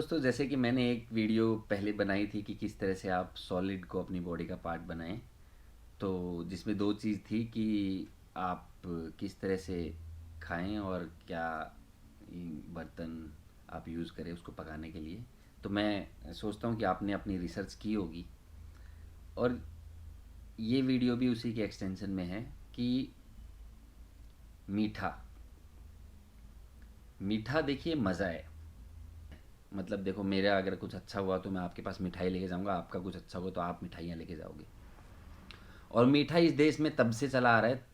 दोस्तों, जैसे कि मैंने एक वीडियो पहले बनाई थी कि किस तरह से आप सॉलिड को अपनी बॉडी का पार्ट बनाएं। तो जिसमें दो चीज़ थी कि आप किस तरह से खाएं और क्या बर्तन आप यूज़ करें उसको पकाने के लिए। तो मैं सोचता हूँ कि आपने अपनी रिसर्च की होगी, और ये वीडियो भी उसी के एक्सटेंशन में है कि मीठा मीठा देखिए मज़ा है। मतलब देखो, मेरा अगर कुछ अच्छा हुआ तो मैं आपके पास मिठाई लेके जाऊंगा, आपका कुछ अच्छा हुआ तो आप मिठाइयाँ लेके जाओगे। और मीठा इस देश में तब से चला आ रहा है,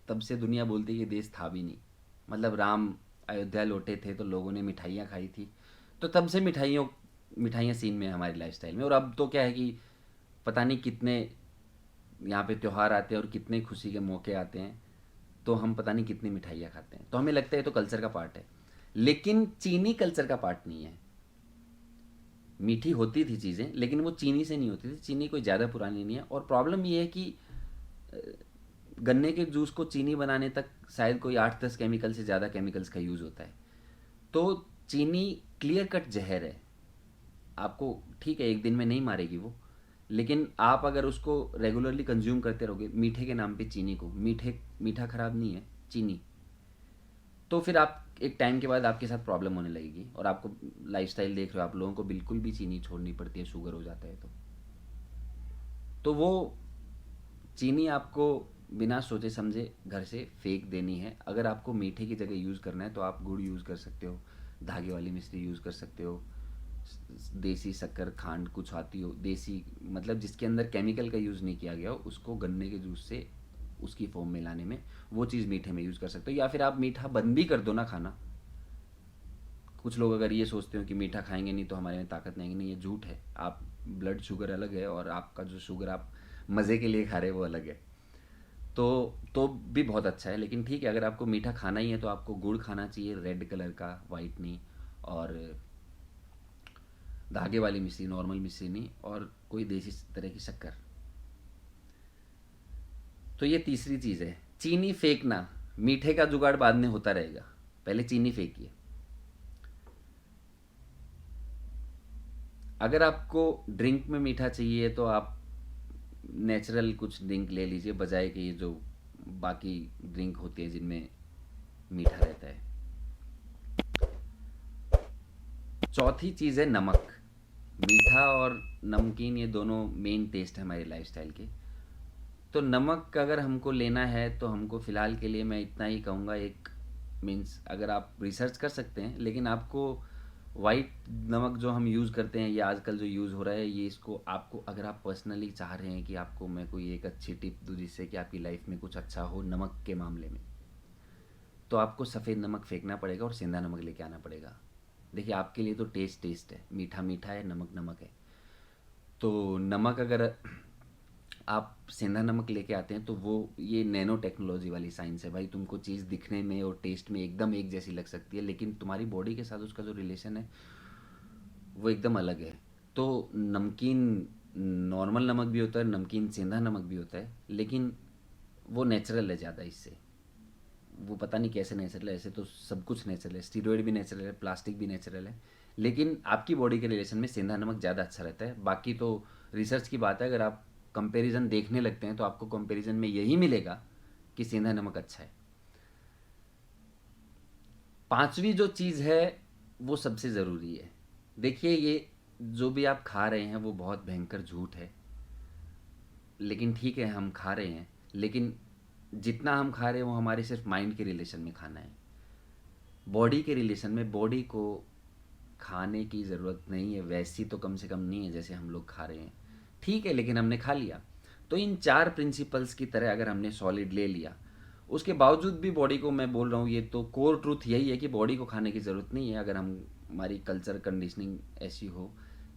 तब से दुनिया बोलती है कि देश था भी नहीं। मतलब राम अयोध्या लौटे थे तो लोगों ने मिठाइयाँ खाई थी। तो तब से मिठाइयों मिठाइयाँ सीन में है हमारी लाइफस्टाइल में। और अब तो क्या है कि पता नहीं कितने यहाँ पे त्यौहार आते हैं और कितने खुशी के मौके आते हैं, तो हम पता नहीं कितनी मिठाइयाँ खाते हैं, तो हमें लगता है ये तो कल्चर का पार्ट है। लेकिन चीनी कल्चर का पार्ट नहीं है। मीठी होती थी चीज़ें, लेकिन वो चीनी से नहीं होती थी। चीनी कोई ज़्यादा पुरानी नहीं है। और प्रॉब्लम ये है कि गन्ने के जूस को चीनी बनाने तक शायद कोई 8-10 केमिकल से ज़्यादा केमिकल्स का यूज़ होता है। तो चीनी क्लियर कट जहर है। आपको ठीक है, एक दिन में नहीं मारेगी वो, लेकिन आप अगर उसको रेगुलरली कंज्यूम करते रहोगे मीठे के नाम पे चीनी को, मीठा खराब नहीं है चीनी, तो फिर आप एक टाइम के बाद आपके साथ प्रॉब्लम होने लगेगी। और आपको लाइफस्टाइल देख रहे हो, आप लोगों को बिल्कुल भी चीनी छोड़नी पड़ती है, शुगर हो जाता है तो वो चीनी आपको बिना सोचे समझे घर से फेंक देनी है। अगर आपको मीठे की जगह यूज़ करना है तो आप गुड़ यूज़ कर सकते हो, धागे वाली मिश्री यूज़ कर सकते हो, देसी शक्कर खांड कुछ आती हो देसी, मतलब जिसके अंदर केमिकल का यूज़ नहीं किया गया हो, उसको गन्ने के जूस से उसकी फॉर्म में लाने में वो चीज़ मीठे में यूज़ कर सकते हो। या फिर आप मीठा बंद भी कर दो ना खाना। कुछ लोग अगर ये सोचते हो कि मीठा खाएंगे नहीं तो हमारे में ताकत नहीं आएगी, नहीं, ये झूठ है। आप ब्लड शुगर अलग है और आपका जो शुगर आप मज़े के लिए खा रहे हो वो अलग है। तो भी बहुत अच्छा है। लेकिन ठीक है, अगर आपको मीठा खाना ही है तो आपको गुड़ खाना चाहिए, रेड कलर का, वाइट नहीं। और धागे वाली मिश्री, नॉर्मल मिश्री नहीं, और कोई देसी तरह की शक्कर। तो ये तीसरी चीज़ है, चीनी फेंकना। मीठे का जुगाड़ बाद में होता रहेगा, पहले चीनी फेंकिए। अगर आपको ड्रिंक में मीठा चाहिए तो आप नेचुरल कुछ ड्रिंक ले लीजिए, बजाय कि ये जो बाकी ड्रिंक होती है जिनमें मीठा रहता है। चौथी चीज़ है नमक। मीठा और नमकीन ये दोनों मेन टेस्ट है हमारी लाइफस्टाइल के। तो नमक अगर हमको लेना है तो हमको फ़िलहाल के लिए मैं इतना ही कहूँगा, एक मीन्स अगर आप रिसर्च कर सकते हैं, लेकिन आपको वाइट नमक जो हम यूज़ करते हैं या आजकल जो यूज़ हो रहा है, ये इसको आपको, अगर आप पर्सनली चाह रहे हैं कि आपको मैं कोई एक अच्छी टिप दूँ जिससे कि आपकी लाइफ में कुछ अच्छा हो नमक के मामले में, तो आपको सफ़ेद नमक फेंकना पड़ेगा और सेंधा नमक लेके आना पड़ेगा। देखिए, आपके लिए तो टेस्ट है, मीठा मीठा है, नमक नमक है। तो नमक अगर आप सेंधा नमक लेके आते हैं तो वो ये नैनो टेक्नोलॉजी वाली साइंस है भाई। तुमको चीज़ दिखने में और टेस्ट में एकदम एक जैसी लग सकती है, लेकिन तुम्हारी बॉडी के साथ उसका जो रिलेशन है वो एकदम अलग है। तो नमकीन नॉर्मल नमक भी होता है, नमकीन सेंधा नमक भी होता है, लेकिन वो नेचुरल है ज़्यादा इससे। वो पता नहीं कैसे नेचुरल है, ऐसे तो सब कुछ नेचुरल है, स्टीरॉयड भी नेचुरल है, प्लास्टिक भी नेचुरल है, लेकिन आपकी बॉडी के रिलेशन में सेंधा नमक ज़्यादा अच्छा रहता है। बाकी तो रिसर्च की बात है, अगर आप कंपैरिजन देखने लगते हैं तो आपको कंपैरिजन में यही मिलेगा कि सेंधा नमक अच्छा है। पांचवी जो चीज़ है वो सबसे ज़रूरी है। देखिए, ये जो भी आप खा रहे हैं वो बहुत भयंकर झूठ है, लेकिन ठीक है हम खा रहे हैं, लेकिन जितना हम खा रहे हैं वो हमारे सिर्फ माइंड के रिलेशन में खाना है। बॉडी के रिलेशन में बॉडी को खाने की ज़रूरत नहीं है, वैसी तो कम से कम नहीं है जैसे हम लोग खा रहे हैं। ठीक है, लेकिन हमने खा लिया। तो इन चार प्रिंसिपल्स की तरह अगर हमने सॉलिड ले लिया, उसके बावजूद भी बॉडी को, मैं बोल रहा हूँ, ये तो कोर ट्रूथ यही है कि बॉडी को खाने की ज़रूरत नहीं है। अगर हम हमारी कल्चर कंडीशनिंग ऐसी हो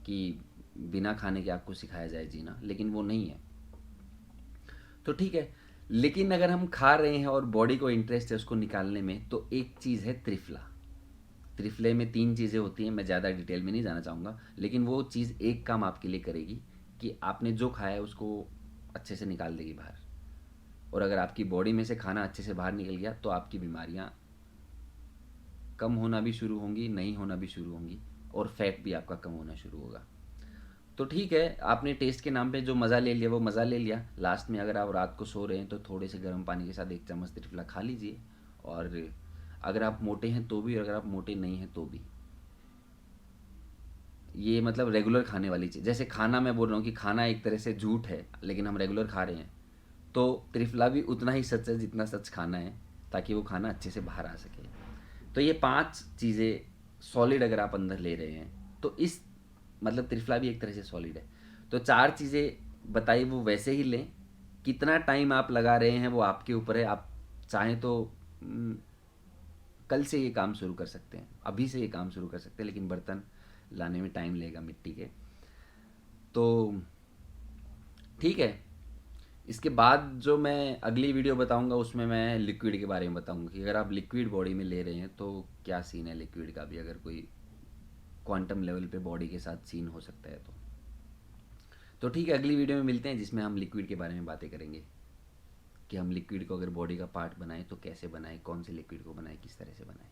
कि बिना खाने के आपको सिखाया जाए जीना, लेकिन वो नहीं है। तो ठीक है, लेकिन अगर हम खा रहे हैं और बॉडी को इंटरेस्ट है उसको निकालने में, तो एक चीज़ है त्रिफला। त्रिफले में तीन चीज़ें होती हैं, मैं ज़्यादा डिटेल में नहीं जाना चाहूँगा, लेकिन वो चीज़ एक काम आपके लिए करेगी कि आपने जो खाया है उसको अच्छे से निकाल देगी बाहर। और अगर आपकी बॉडी में से खाना अच्छे से बाहर निकल गया तो आपकी बीमारियाँ कम होना भी शुरू होंगी, नहीं होना भी शुरू होंगी। और फैट भी आपका कम होना शुरू होगा। तो ठीक है, आपने टेस्ट के नाम पे जो मज़ा ले लिया वो मज़ा ले लिया। लास्ट में अगर आप रात को सो रहे हैं तो थोड़े से गर्म पानी के साथ 1 चम्मच त्रिफला खा लीजिए। और अगर आप मोटे हैं तो भी, और अगर आप मोटे नहीं हैं तो भी, ये मतलब रेगुलर खाने वाली चीज़। जैसे खाना, मैं बोल रहा हूँ कि खाना एक तरह से झूठ है, लेकिन हम रेगुलर खा रहे हैं, तो त्रिफला भी उतना ही सच है जितना सच खाना है, ताकि वो खाना अच्छे से बाहर आ सके। तो ये 5 चीज़ें सॉलिड अगर आप अंदर ले रहे हैं तो इस मतलब त्रिफला भी एक तरह से सॉलिड है। तो 4 चीज़ें बताई वो वैसे ही लें। कितना टाइम आप लगा रहे हैं वो आपके ऊपर है। आप चाहें तो कल से ये काम शुरू कर सकते हैं, अभी से ये काम शुरू कर सकते हैं, लेकिन बर्तन लाने में टाइम लगेगा मिट्टी के। तो ठीक है, इसके बाद जो मैं अगली वीडियो बताऊंगा उसमें मैं लिक्विड के बारे में बताऊंगा कि अगर आप लिक्विड बॉडी में ले रहे हैं तो क्या सीन है लिक्विड का भी, अगर कोई क्वांटम लेवल पे बॉडी के साथ सीन हो सकता है तो ठीक है, अगली वीडियो में मिलते हैं जिसमें हम लिक्विड के बारे में बातें करेंगे कि हम लिक्विड को अगर बॉडी का पार्ट बनाएं तो कैसे बनाएं, कौन से लिक्विड को बनाएं, किस तरह से बनाएं।